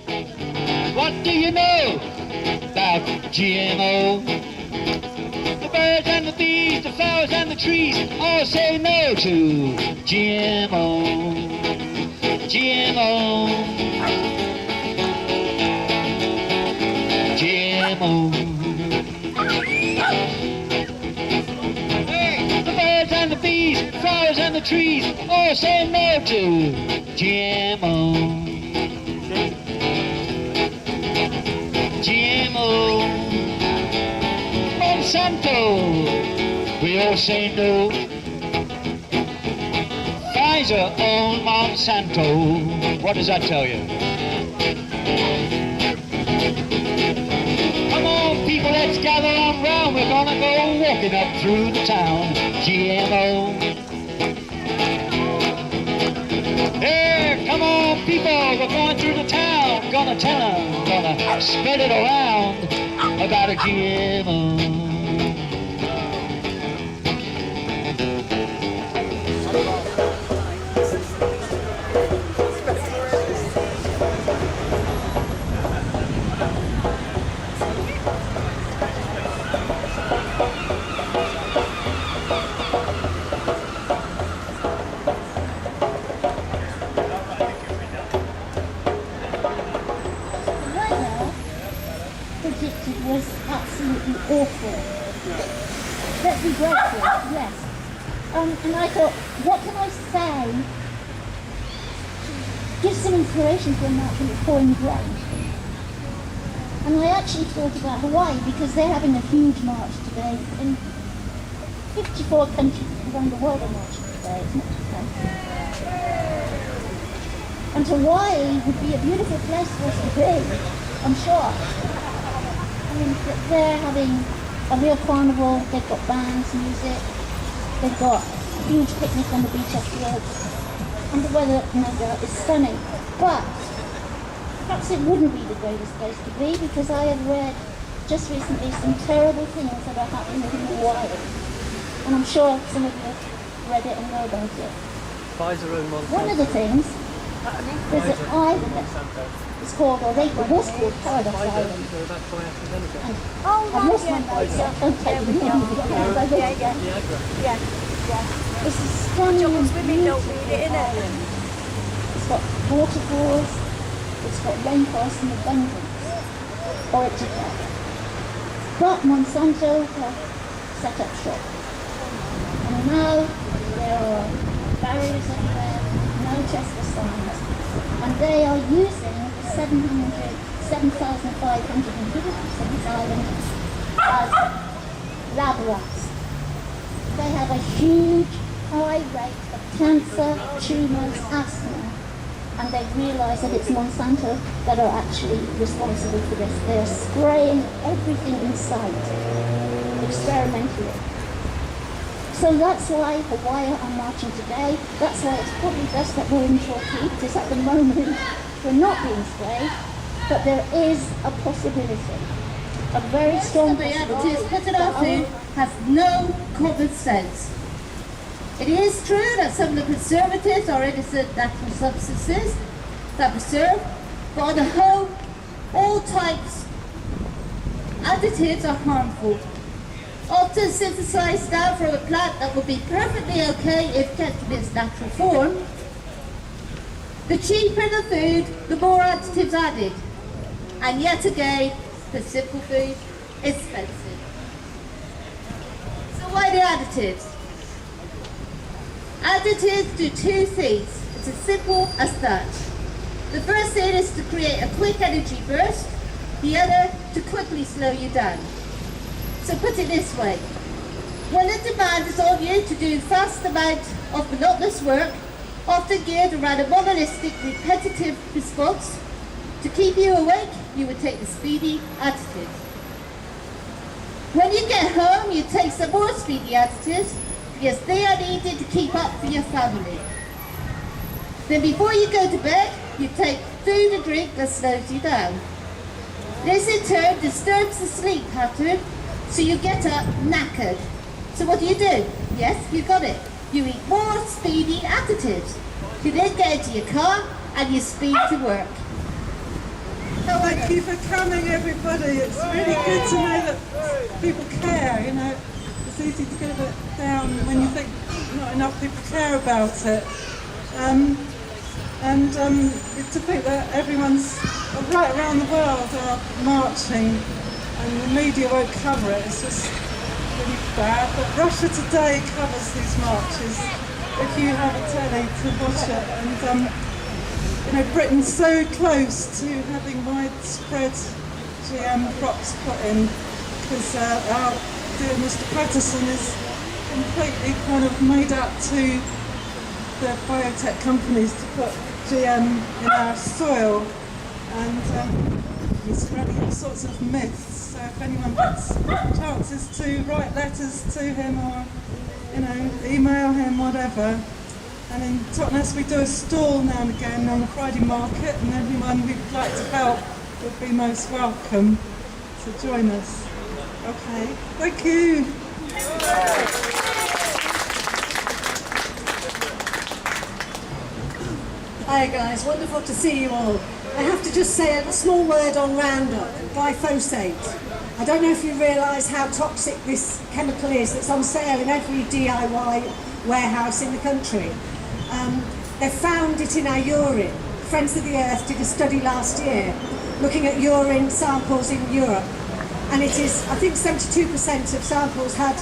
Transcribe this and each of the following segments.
What do you know about GMO? The birds and the bees, the flowers and the trees all say no to GMO. GMO. GMO. Hey, the birds and the bees, the flowers and the trees all say no to GMO. GMO. Monsanto, we all say no. Pfizer own Monsanto. What does that tell you? Come on, people, let's gather on round. We're gonna go walking up through the town. GMO. Here, come on, people, we're going through the town. Gonna tell them, gonna spread it around about a GMO. Predicted was absolutely awful. Let's be grateful, yes. And I thought, what can I say to give some inspiration for a march in the pouring rain? And I actually thought about Hawaii because they're having a huge march today. In 54 countries around the world are marching today, it's not just them. And Hawaii would be a beautiful place for us to be, I'm sure. They're having a real carnival, they've got bands, music, they've got a huge picnic on the beach afterwards, and the weather, no doubt, is stunning. But perhaps it wouldn't be the greatest place to be because I have read just recently some terrible things that are happening in Hawaii. And I'm sure some of you have read it and know about it. One of the things is that it's called, or it was called Paradise Island. I've lost my notes, so don't take me down. It's a stunning and beautiful island. It's got waterfalls, it's got rainforests in abundance, or it's a park. But Monsanto have set up shop. And now there are barriers everywhere, no trespass signs, and they are using 7,500 inhabitants of this island as lab rats. They have a huge, high rate of cancer, tumours, asthma, and they've realised that it's Monsanto that are actually responsible for this. They are spraying everything in sight, experimentally. So that's why Hawaii are marching today. That's why it's probably best that we're in Torquay, because at the moment we're not being sprayed, but there is a possibility. A very strong possibility. Put in our food has no common sense. It is true that some of the preservatives are innocent natural substances that preserve, but on the whole, all types additives are harmful. Often synthesized down from a plant that would be perfectly okay if kept in its natural form. The cheaper the food, the more additives added. And yet again, the simple food is expensive. So why the additives? Additives do two things. It's as simple as that. The first thing is to create a quick energy burst, the other to quickly slow you down. So put it this way, when the demand is on you to do vast amount of monotonous work, often geared around a monolithic, repetitive response, to keep you awake, you would take the speedy additive. When you get home, you take some more speedy additives, because they are needed to keep up for your family. Then before you go to bed, you take food and drink that slows you down. This in turn disturbs the sleep pattern, so you get up knackered. So what do? Yes, you got it. You eat more speedy additives. You then get into your car and you speed to work. Thank you for coming, everybody. It's really good to know that people care. You know, it's easy to get a bit down when you think not enough people care about it. To think that everyone's right around the world are marching, and the media won't cover it. It's just really bad. But Russia Today covers these marches. If you have a telly to watch it, and you know, Britain's so close to having widespread GM crops put in, because our dear Mr. Patterson is completely kind of made up to the biotech companies to put GM in our soil, and he's spreading all sorts of myths. So if anyone gets chances to write letters to him, or you know, email him, whatever. And in Totnes we do a stall now and again on the Friday market, and anyone who'd like to help would be most welcome to join us. Okay, thank you. Hi guys, wonderful to see you all. I have to just say a small word on Roundup, glyphosate. I don't know if you realise how toxic this chemical is that's on sale in every DIY warehouse in the country. They found it in our urine. Friends of the Earth did a study last year looking at urine samples in Europe, and it is, I think 72% of samples had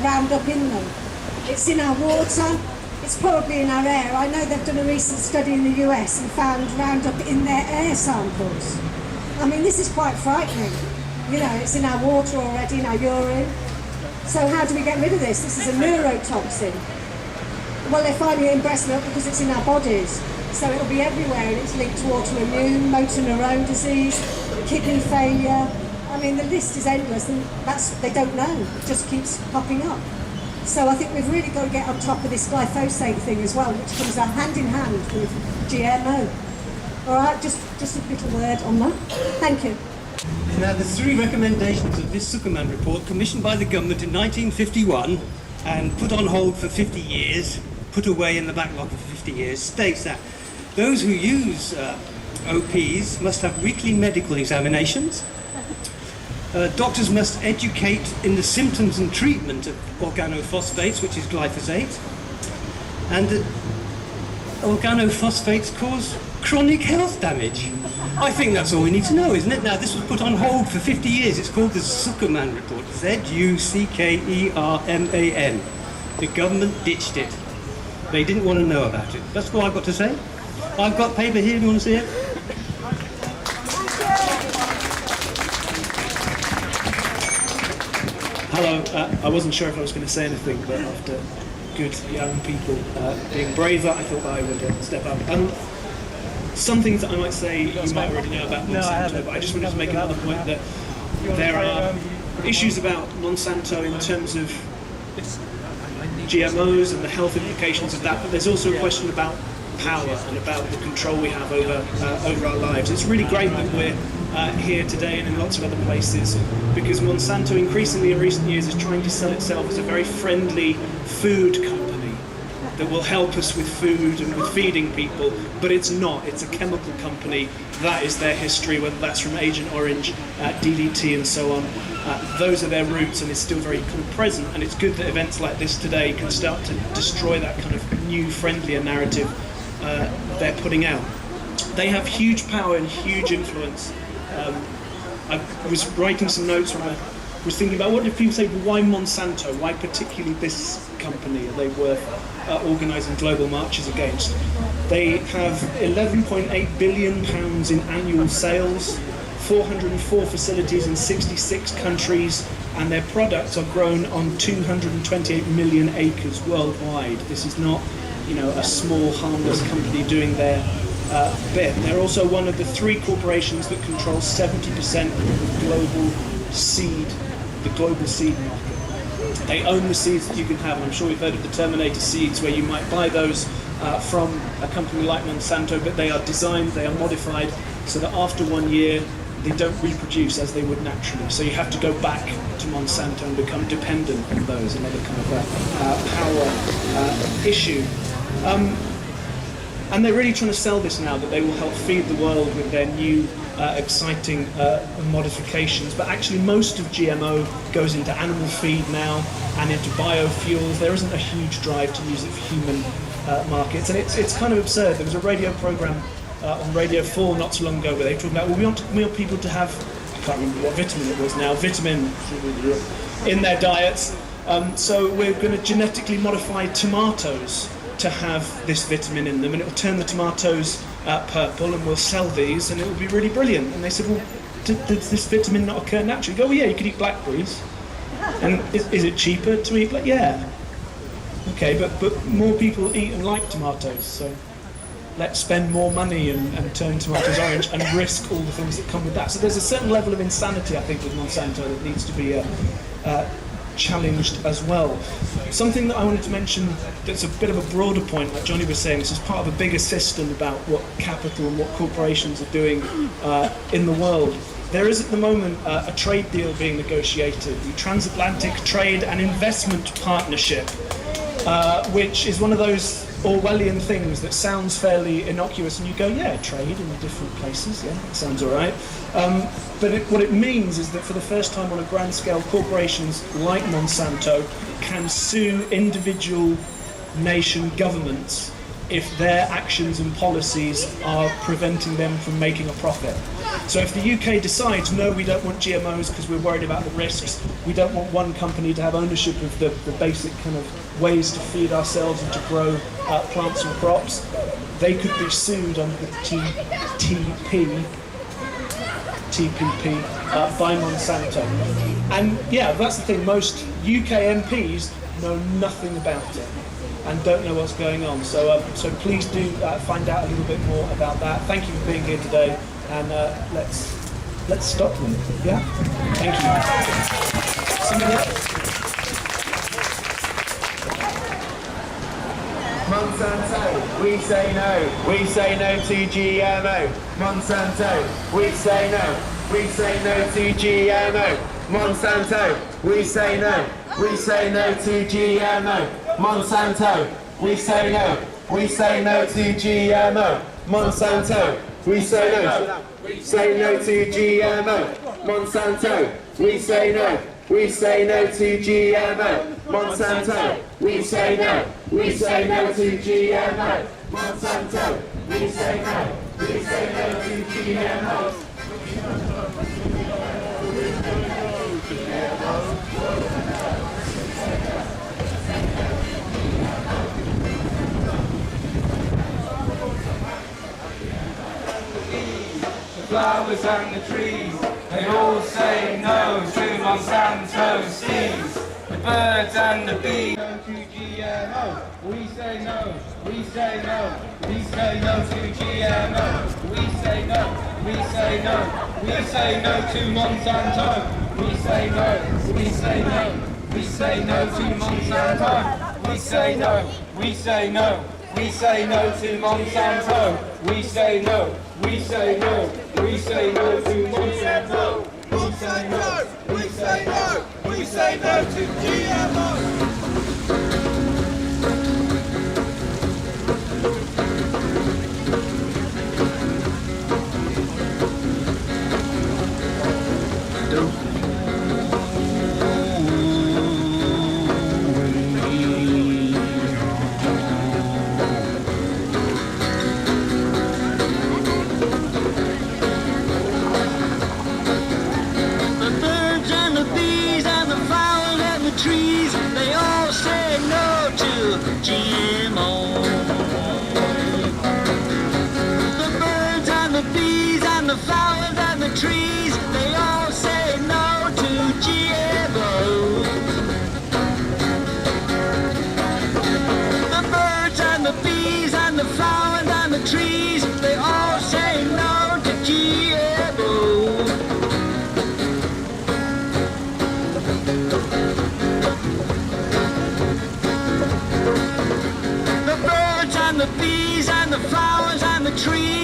Roundup in them. It's in our water. It's probably in our air. I know they've done a recent study in the US and found Roundup in their air samples. I mean, this is quite frightening. You know, it's in our water already, in our urine. So how do we get rid of this? This is a neurotoxin. Well, they're finding it in breast milk because it's in our bodies. So it'll be everywhere, and it's linked to autoimmune, motor neurone disease, kidney failure. I mean, the list is endless, and they don't know. It just keeps popping up. So I think we've really got to get on top of this glyphosate thing as well, which comes hand in hand with GMO. All right, just a little word on that. Thank you. Now, the 3 recommendations of this Zuckerman report, commissioned by the government in 1951 and put on hold for 50 years, put away in the backlog for 50 years, states that those who use OPs must have weekly medical examinations. Doctors must educate in the symptoms and treatment of organo-phosphates, which is glyphosate. And organo-phosphates cause chronic health damage. I think that's all we need to know, isn't it? Now, this was put on hold for 50 years. It's called the Zuckerman report. Z-U-C-K-E-R-M-A-N. The government ditched it. They didn't want to know about it. That's all I've got to say. I've got paper here, if you want to see it. Hello, I wasn't sure if I was going to say anything, but after good young people being braver, I thought I would step up. Some things that I might say you might already know about Monsanto, but I just wanted to make another point that there are issues about Monsanto in terms of GMOs and the health implications of that, but there's also a question about power and about the control we have over our lives. It's really great that we're here today and in lots of other places, because Monsanto increasingly in recent years is trying to sell itself as a very friendly food company that will help us with food and with feeding people, but it's not. It's a chemical company. That is their history, whether that's from Agent Orange, DDT and so on. Those are their roots, and it's still very kind of present, and it's good that events like this today can start to destroy that kind of new, friendlier narrative they're putting out. They have huge power and huge influence. I was writing some notes when I was thinking about what do people say, why Monsanto? Why particularly this company are they worth organising global marches against? They have £11.8 billion in annual sales, 404 facilities in 66 countries, and their products are grown on 228 million acres worldwide. This is not, you know, a small harmless company doing their bit. They're also one of the 3 corporations that control 70% of the global seed market. They own the seeds that you can have, and I'm sure you've heard of the Terminator seeds, where you might buy those from a company like Monsanto, but they are designed, they are modified, so that after 1 year they don't reproduce as they would naturally. So you have to go back to Monsanto and become dependent on those, another kind of power issue. And they're really trying to sell this now, that they will help feed the world with their new exciting modifications. But actually most of GMO goes into animal feed now and into biofuels. There isn't a huge drive to use it for human markets. And it's kind of absurd. There was a radio program on Radio 4 not so long ago where they were talking about, well, we want people to have, I can't remember what vitamin it was now, vitamin in their diets. So we're going to genetically modify tomatoes to have this vitamin in them, and it will turn the tomatoes purple, and we'll sell these, and it will be really brilliant. And they said, well, does this vitamin not occur naturally? You go, well, yeah, you could eat blackberries. And is it cheaper to eat black? Yeah. Okay, but more people eat and like tomatoes, so let's spend more money and turn tomatoes orange and risk all the things that come with that. So there's a certain level of insanity, I think, with Monsanto that needs to be challenged as well. Something that I wanted to mention that's a bit of a broader point, like Johnny was saying, this is part of a bigger system about what capital and what corporations are doing in the world. There is at the moment a trade deal being negotiated, the Transatlantic Trade and Investment Partnership, which is one of those Orwellian things that sounds fairly innocuous, and you go, yeah, trade in different places, yeah, that sounds all right. But what it means is that for the first time on a grand scale, corporations like Monsanto can sue individual nation governments if their actions and policies are preventing them from making a profit. So if the UK decides, no, we don't want GMOs because we're worried about the risks, we don't want one company to have ownership of the basic kind of ways to feed ourselves and to grow plants and crops, they could be sued under the TPP by Monsanto. And yeah, that's the thing, most UK MPs know nothing about it and don't know what's going on. So please do find out a little bit more about that. Thank you for being here today, and let's stop them. Yeah? Thank you. Somebody else? Monsanto, we say no. We say no to GMO. Monsanto, we say no. We say no to GMO. Monsanto, we say no. We say no to GMO. Monsanto, we say no. We say no to GMO. Monsanto, we say no. We say no to GMO. Monsanto, we say no. We say no to GMO. Monsanto, we say no. We say no to GMO. Monsanto, we say no. We say no to GMO. The flowers and the trees, they all say no to Monsanto seeds. The birds and the bees, no to GMO. We say no, we say no, we say no to GMO. We say no, we say no, we say no to Monsanto. We say no, we say no, we say no to Monsanto. We say no, we say no, we say no to Monsanto. We say no, we say no, we say no to Monsanto. We say no, we say no, we say no to GMO. Trees, they all say no to GMO. The birds and the bees and the flowers and the trees, they all say no to GMO. The birds and the bees and the flowers and the trees, they all say no to GMO. The bees and the flowers and the trees,